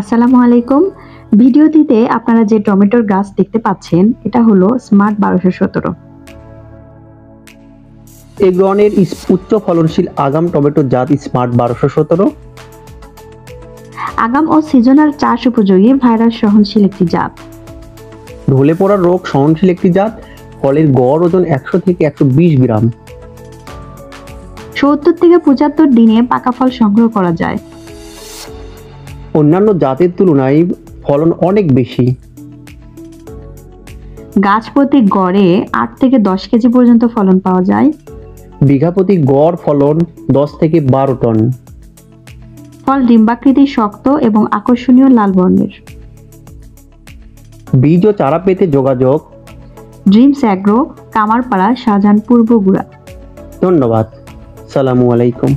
আসসালামু আলাইকুম। ভিডিওটিতে আপনারা যে টমেটোর গাছ দেখতে পাচ্ছেন এটা হলো স্মার্ট 1217। এগ্রনের উচ্চ ফলনশীল আগাম টমেটো জাত স্মার্ট 1217। আগাম ও সিজনাল চাষ উপযোগী ভাইরাস সহনশীল একটি জাত। ঢলে পড়া রোগ সহনশীল একটি জাত। ফলের গড় ওজন 100 থেকে 120 গ্রাম। 70 থেকে 75 দিনে পাকা ফল সংগ্রহ করা যায়। অন্যান্য জাতের তুলনায় ফলন অনেক বেশি। গাছ প্রতি গড়ে 8 থেকে 10 কেজি পর্যন্ত ফলন পাওয়া যায়। বিঘা প্রতি গড় ফলন 10 থেকে 12 টন। ফল ডিম্বাকৃতি, শক্ত এবং আকর্ষণীয় লাল বর্ণের। বীজ ও চারা পেতে যোগাযোগ ড্রিমস অ্যাগ্রো, কামারপাড়া, শাহজাহানপুর, বগুড়া। ধন্যবাদ। আসসালামু আলাইকুম।